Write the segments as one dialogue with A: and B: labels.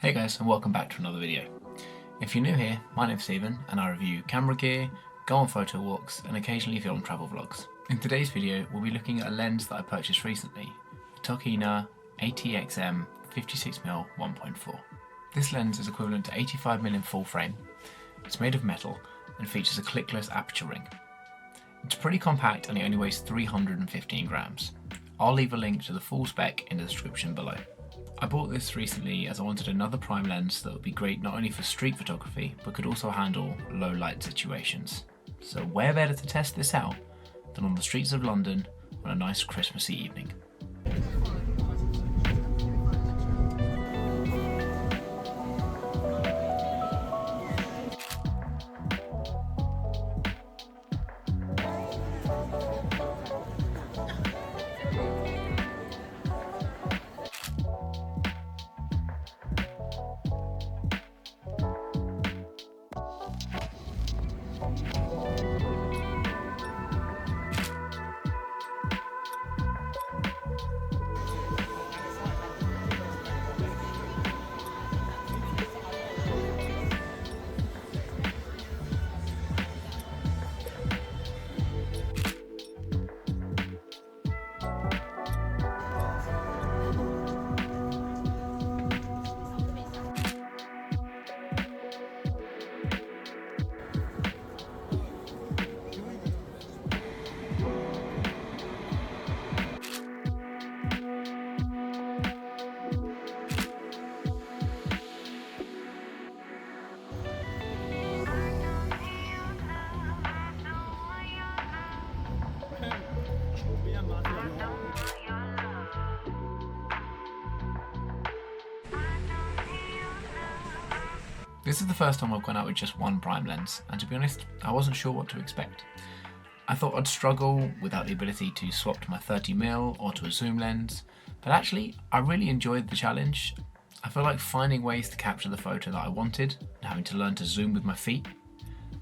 A: Hey guys, and welcome back to another video. If you're new here, my name's Stephen and I review camera gear, go on photo walks and occasionally film travel vlogs. In today's video we'll be looking at a lens that I purchased recently, the Tokina atx-m 56mm 1.4. This lens is equivalent to 85mm in full frame, it's made of metal and features a clickless aperture ring. It's pretty compact and it only weighs 315 grams. I'll leave a link to the full spec in the description below. I bought this recently as I wanted another prime lens that would be great not only for street photography but could also handle low light situations. So where better to test this out than on the streets of London on a nice Christmassy evening. This is the first time I've gone out with just one prime lens, and to be honest, I wasn't sure what to expect. I thought I'd struggle without the ability to swap to my 30mm or to a zoom lens, but actually I really enjoyed the challenge. I feel like finding ways to capture the photo that I wanted and having to learn to zoom with my feet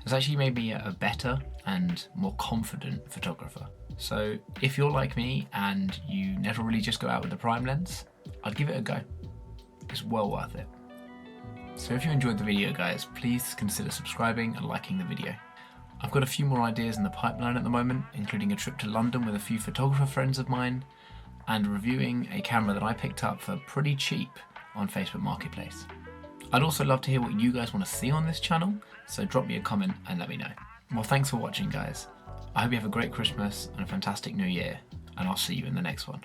A: has actually made me a better and more confident photographer. So if you're like me and you never really just go out with the prime lens, I'd give it a go. It's well worth it. So if you enjoyed the video guys, please consider subscribing and liking the video. I've got a few more ideas in the pipeline at the moment, including a trip to London with a few photographer friends of mine, and reviewing a camera that I picked up for pretty cheap on Facebook Marketplace. I'd also love to hear what you guys want to see on this channel, so drop me a comment and let me know. Well, thanks for watching guys. I hope you have a great Christmas and a fantastic New Year, and I'll see you in the next one.